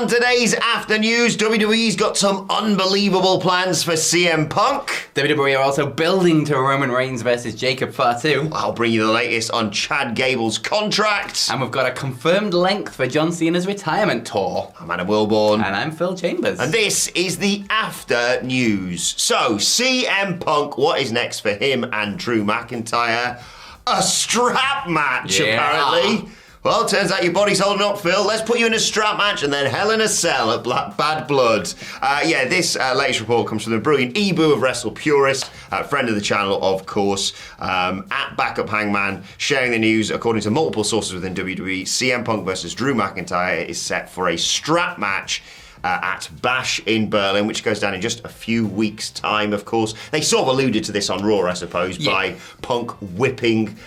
on today's After News, WWE's got some unbelievable plans for CM Punk. WWE are also building to Roman Reigns versus Jacob Fatu. I'll bring you the latest on Chad Gable's contract. And we've got a confirmed length for John Cena's retirement tour. I'm Adam Wilborn. And I'm Phil Chambers. And this is the After News. So, CM Punk, what is next for him and Drew McIntyre? A strap match, apparently. Well, turns out your body's holding up, Phil. Let's put you in a strap match and then Hell in a Cell at Bad Blood. This latest report comes from the brilliant Ebu of Wrestle Purist, friend of the channel, of course, at Backup Hangman, sharing the news. According to multiple sources within WWE, CM Punk versus Drew McIntyre is set for a strap match at Bash in Berlin, which goes down in just a few weeks' time, of course. They sort of alluded to this on Raw, I suppose, by Punk whipping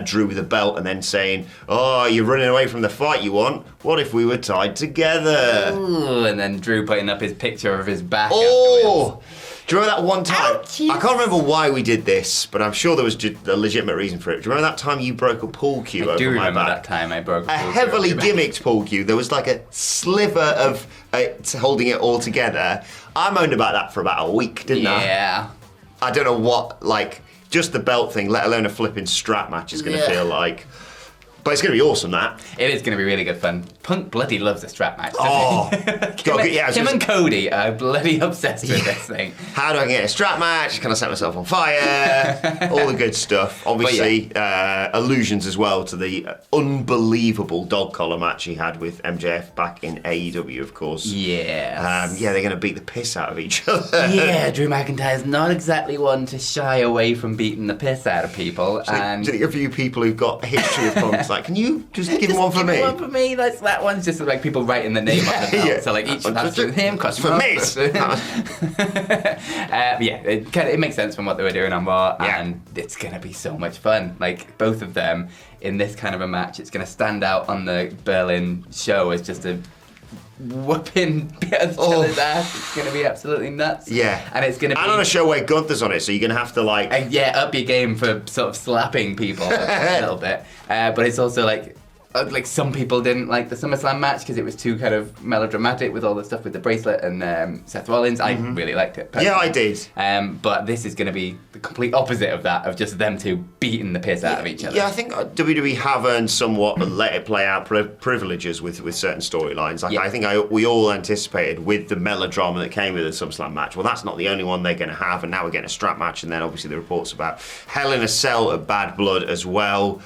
Drew with a belt and then saying, "Oh, you're running away from the fight you want? What if we were tied together?" Ooh, and then Drew putting up his picture of his back Oh! afterwards. Do you remember that one time? Ouchies. I can't remember why we did this, but I'm sure there was just a legitimate reason for it. Do you remember that time you broke a pool cue over my back? I do remember that time I broke a pool cue. A heavily gimmicked pool cue. There was like a sliver of holding it all together. I moaned about that for about a week, didn't I? Yeah. I don't know what, just the belt thing, let alone a flipping strap match is going to feel like. But it's going to be awesome, that. It is going to be really good fun. Punk bloody loves a strap match, doesn't he? Him and Cody are bloody obsessed with this thing. How do I get a strap match? Can I set myself on fire? All the good stuff. Obviously, allusions as well to the unbelievable dog collar match he had with MJF back in AEW, of course. Yeah. They're going to beat the piss out of each other. Yeah, Drew McIntyre's not exactly one to shy away from beating the piss out of people. And a few people who've got a history of Punk's like, can you just give him one for me? One for me. That one's just like people writing the name on the belt. So like each has to him, cost for me. It makes sense from what they were doing on Raw, and it's gonna be so much fun. Like both of them in this kind of a match, it's gonna stand out on the Berlin show as just a whooping each other's ass. It's gonna be absolutely nuts. Yeah, and it's gonna be on a show where Gunther's on it, so you're gonna have to up your game for sort of slapping people a little bit. But it's also like some people didn't like the SummerSlam match because it was too kind of melodramatic with all the stuff with the bracelet and Seth Rollins. I really liked it personally. Yeah, I did. But this is going to be the complete opposite of that, of just them two beating the piss out of each other. Yeah, I think WWE have earned somewhat let it play out privileges with certain storylines. I think we all anticipated with the melodrama that came with the SummerSlam match, well, that's not the only one they're going to have, and now we're getting a strap match, and then obviously the reports about Hell in a Cell at Bad Blood as well.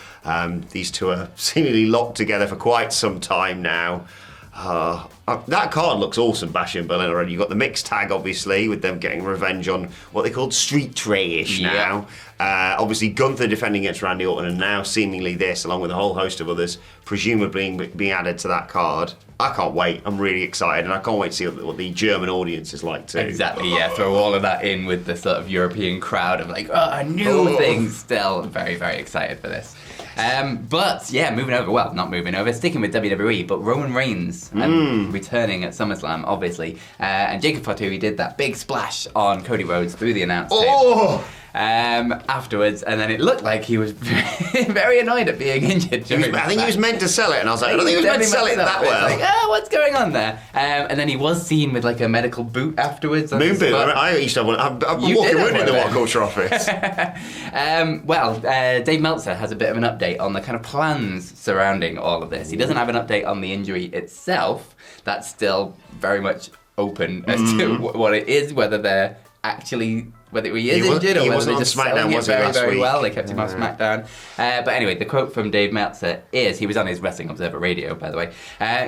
These two are seemingly locked together for quite some time now. That card looks awesome, Bash in Berlin already. You've got the mixed tag, obviously, with them getting revenge on what they called street trash now. Obviously, Gunther defending against Randy Orton, and now seemingly this, along with a whole host of others, presumably being added to that card. I can't wait. I'm really excited, and I can't wait to see what the German audience is like too. Exactly, yeah. Throw all of that in with the sort of European crowd of new things. Still very, very excited for this. Moving over. Well, not moving over. Sticking with WWE, but Roman Reigns returning at SummerSlam, obviously. And Jacob Fatu, he did that big splash on Cody Rhodes through the announce table. Afterwards, and then it looked like he was very annoyed at being injured. I think he was meant to sell it, and I was like, I don't think he was meant to sell it that well. What's going on there? And then he was seen with like a medical boot afterwards. Moon boot. I used to have one. I've been walking around in the What Culture office. Dave Meltzer has a bit of an update on the kind of plans surrounding all of this. He doesn't have an update on the injury itself. That's still very much open as to what it is, whether he is injured or whether they're just selling it very well. They kept him off SmackDown. But anyway, the quote from Dave Meltzer is, he was on his Wrestling Observer Radio, by the way.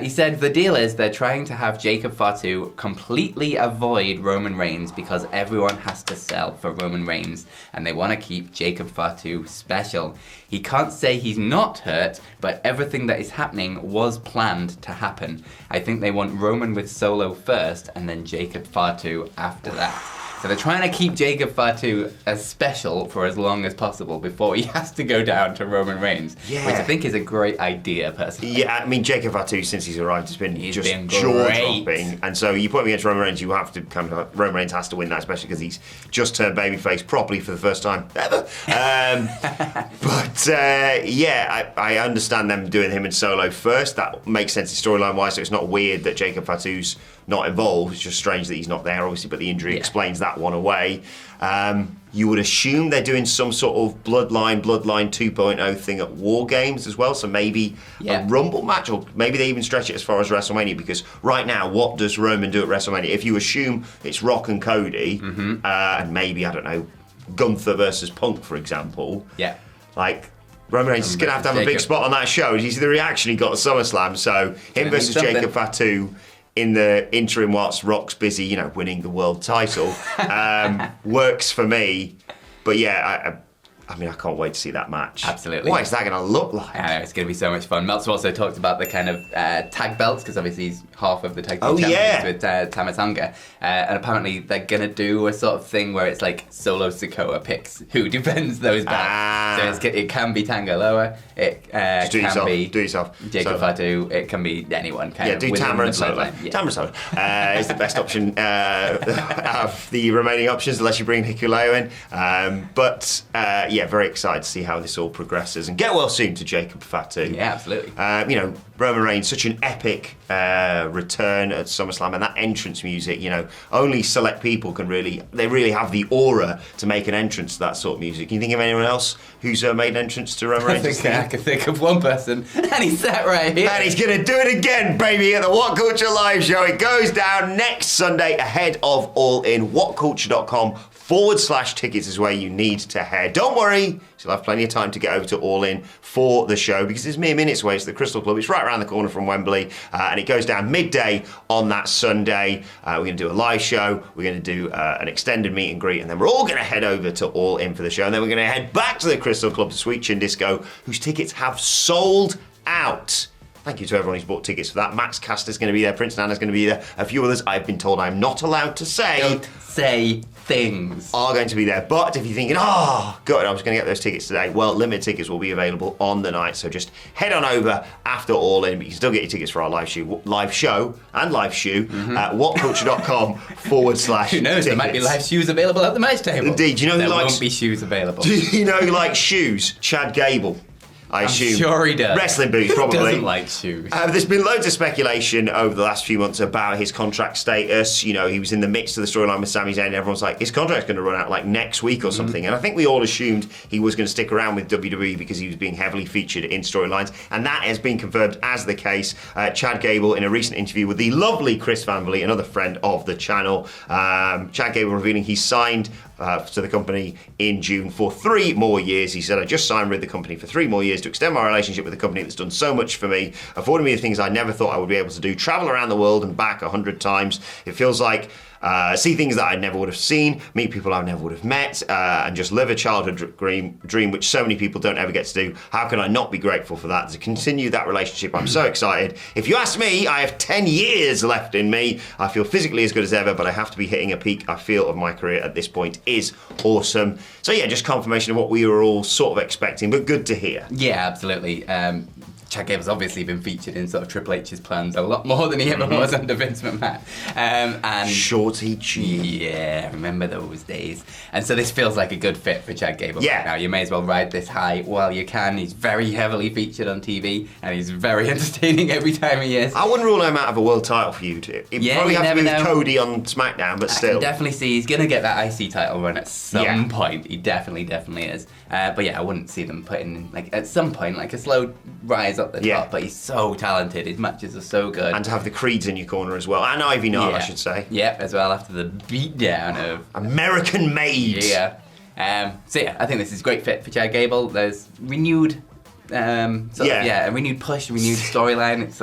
He said, "The deal is they're trying to have Jacob Fatu completely avoid Roman Reigns because everyone has to sell for Roman Reigns and they want to keep Jacob Fatu special. He can't say he's not hurt, but everything that is happening was planned to happen. I think they want Roman with Solo first and then Jacob Fatu after that." So they're trying to keep Jacob Fatu as special for as long as possible before he has to go down to Roman Reigns, which I think is a great idea, personally. Yeah, I mean, Jacob Fatu, since he's arrived, has been just been jaw-dropping. And so you put him against Roman Reigns, you have to Roman Reigns has to win that, especially because he's just turned babyface properly for the first time ever. I understand them doing him in Solo first. That makes sense storyline-wise, so it's not weird that Jacob Fatu's not involved. It's just strange that he's not there, obviously, but the injury explains that one away. You would assume they're doing some sort of Bloodline 2.0 thing at War Games as well, so maybe a Rumble match, or maybe they even stretch it as far as WrestleMania, because right now, what does Roman do at WrestleMania? If you assume it's Rock and Cody, and maybe, I don't know, Gunther versus Punk, for example, like, Roman Reigns is going to have a big spot on that show. You see the reaction he got at SummerSlam, so him versus Jacob Fatu in the interim whilst Rock's busy, winning the world title, works for me. But yeah, I mean, I can't wait to see that match. Absolutely. What is that going to look like? I know, it's going to be so much fun. Meltzer also talked about the kind of tag belts, because obviously he's half of the tag team champions with Tama Tonga. And apparently they're going to do a sort of thing where it's like Solo Sikoa picks who defends those belts. So it can be Tanga Loa, it can be Jacob Fatu, it can be anyone. Do Tama and Solo. Tama and Solo is the best option of the remaining options, unless you bring Hikuleo in. Very excited to see how this all progresses, and get well soon to Jacob Fatu. Yeah, absolutely. Roman Reigns, such an epic return at SummerSlam, and that entrance music, only select people really have the aura to make an entrance to that sort of music. Can you think of anyone else who's made an entrance to Roman Reigns? I can think of one person, and he's sat right here. And he's going to do it again, baby, at the What Culture Live show. It goes down next Sunday ahead of All In. WhatCulture.com/tickets is where you need to head. Don't worry, you'll have plenty of time to get over to All In for the show, because it's mere minutes away. It's the Crystal Club. It's right around the corner from Wembley, and it goes down midday on that Sunday. We're going to do a live show. We're going to do an extended meet and greet, and then we're all going to head over to All In for the show, and then we're going to head back to the Crystal Club to Sweet Chin Disco, whose tickets have sold out. Thank you to everyone who's bought tickets for that. Max Caster's going to be there. Prince Nana's going to be there. A few others I've been told I'm not allowed to say. Don't say things. Are going to be there. But if you're thinking, good, I was going to get those tickets today. Well, limited tickets will be available on the night. So just head on over after All In. But you can still get your tickets for our live show at whatculture.com/. Who knows? There might be live shoes available at the match table. Indeed. Do you know who there likes... won't be shoes available. Do you know who likes shoes? Chad Gable. I assume. I'm sure he does. Wrestling boots, probably. Who doesn't like shoes? There's been loads of speculation over the last few months about his contract status. He was in the midst of the storyline with Sami Zayn. Everyone's like, his contract's going to run out like next week or something. And I think we all assumed he was going to stick around with WWE because he was being heavily featured in storylines. And that has been confirmed as the case. Chad Gable, in a recent interview with the lovely Chris Van Vliet, another friend of the channel, Chad Gable revealing he signed to the company in June for 3 more years. He said, I just signed with the company for 3 more years to extend my relationship with the company that's done so much for me, affording me the things I never thought I would be able to do, travel around the world and back 100 times. It feels like see things that I never would have seen, meet people I never would have met, and just live a childhood dream which so many people don't ever get to do. How can I not be grateful for that? To continue that relationship, I'm so excited. If you ask me, I have 10 years left in me. I feel physically as good as ever, but I have to be hitting a peak I feel of my career at this point is awesome. So yeah, just confirmation of what we were all sort of expecting, but good to hear. Yeah, absolutely. Chad Gable's obviously been featured in sort of Triple H's plans a lot more than he ever was under Vince McMahon. And Shorty G. Yeah, remember those days. And so this feels like a good fit for Chad Gable right now. You may as well ride this high while you can. He's very heavily featured on TV, and he's very entertaining every time he is. I wouldn't rule him out of a world title feud. He'd probably have to be with Cody on SmackDown, but still. I can definitely see he's going to get that IC title run at some point. He definitely is. But yeah, I wouldn't see them putting, at some point, a slow rise up the top, but he's so talented. His matches are so good. And to have the Creeds in your corner as well, and Ivy Nile, I should say. Yeah, as well, after the beatdown of... American Made! Yeah. I think this is a great fit for Chad Gable. There's renewed, a renewed push, renewed storyline. It's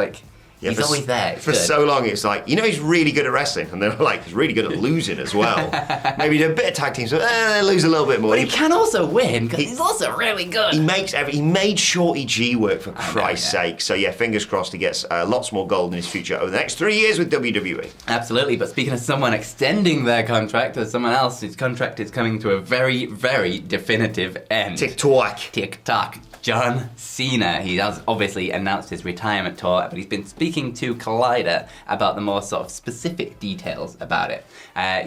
Yeah, he's always there. It's for good. so long, it's like, he's really good at wrestling, and they're like, he's really good at losing as well. Maybe do a bit of tag teams, but they lose a little bit more. But he can also win, because he's also really good. He made Shorty G work, for Christ's sake. So yeah, fingers crossed he gets lots more gold in his future over the next 3 years with WWE. Absolutely, but speaking of someone extending their contract, there's someone else whose contract is coming to a very, very definitive end. TikTok. TikTok. John Cena. He has obviously announced his retirement tour, but he's been speaking to Collider about the more sort of specific details about it.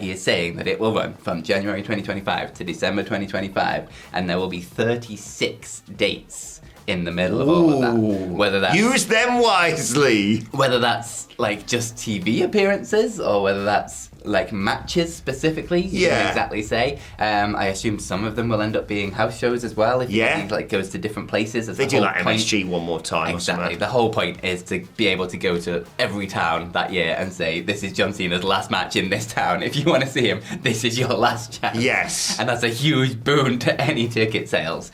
He is saying that it will run from January 2025 to December 2025, and there will be 36 dates in the middle of all of that. Whether that's use them wisely. Whether that's like just TV appearances or whether that's like matches specifically, you can exactly say. I assume some of them will end up being house shows as well. If he like goes to different places. They do like MSG one more time. Exactly. Or something. The whole point is to be able to go to every town that year and say, this is John Cena's last match in this town. If you want to see him, this is your last chance. Yes. And that's a huge boon to any ticket sales.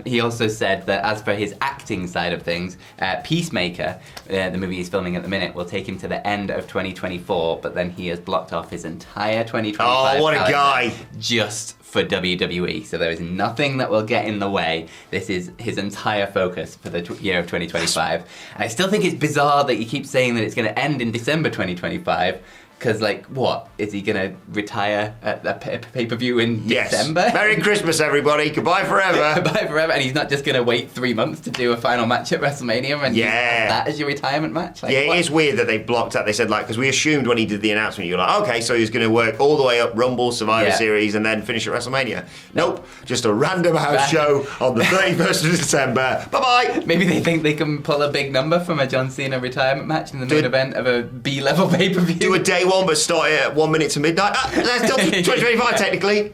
He also said that as for his acting side of things, Peacemaker, the movie he's filming at the minute, will take him to the end of 2024, but then he has blocked off his entire 2025 Oh, what a guy. just for WWE. So there is nothing that will get in the way. This is his entire focus for the year of 2025. And I still think it's bizarre that he keeps saying that it's going to end in December 2025. Because, like, what? Is he going to retire at a pay-per-view in December? Merry Christmas, everybody. Goodbye forever. Goodbye forever. And he's not just going to wait 3 months to do a final match at WrestleMania and use that as your retirement match? Like, it is weird that they blocked out. They said, like, because we assumed when he did the announcement, you were like, okay, so he's going to work all the way up Rumble, Survivor Series, and then finish at WrestleMania. Nope. Just a random house show on the 31st of December. Bye-bye. Maybe they think they can pull a big number from a John Cena retirement match in the main event of a B-level pay-per-view. Do a day one, but start it at 1 minute to midnight. That's still 2025 technically.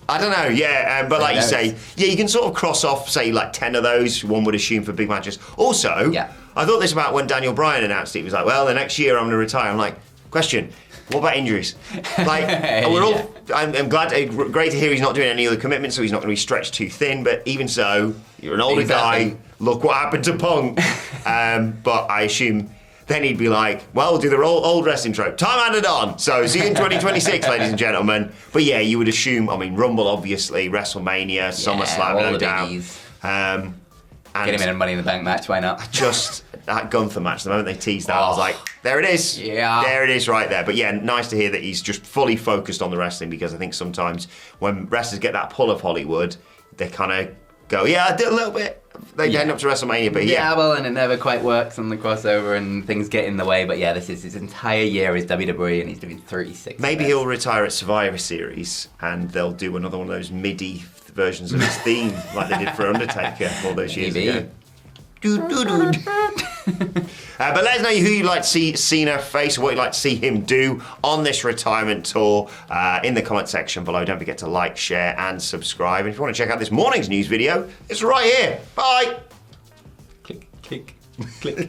I don't know, but like you say, you can sort of cross off, say, like 10 of those, one would assume, for big matches. Also, I thought this about when Daniel Bryan announced it. He was like, well, the next year I'm going to retire. I'm like, question, what about injuries? Like, we're all, I'm glad, great to hear he's not doing any other commitments, so he's not going to be stretched too thin, but even so, you're an older guy, look what happened to Punk. But I assume then he'd be like, well, we'll do the old wrestling trope. Time added on. So see you in 2026, ladies and gentlemen. But yeah, you would assume, I mean, Rumble, obviously, WrestleMania, SummerSlam, no doubt. And get him in a Money in the Bank match, why not? Just that Gunther match, the moment they teased that, I was like, there it is. Yeah. There it is right there. But yeah, nice to hear that he's just fully focused on the wrestling, because I think sometimes when wrestlers get that pull of Hollywood, they kind of go, yeah, I did a little bit. They end up to WrestleMania, but well, and it never quite works on the crossover, and things get in the way. But yeah, this is his entire year as WWE, and he's doing 36. Maybe he'll retire at Survivor Series, and they'll do another one of those MIDI versions of his theme, like they did for Undertaker all those years ago. But let us know who you'd like to see Cena face, what you'd like to see him do on this retirement tour in the comment section below. Don't forget to like, share, and subscribe. And if you want to check out this morning's news video, it's right here. Bye. Click, click, click.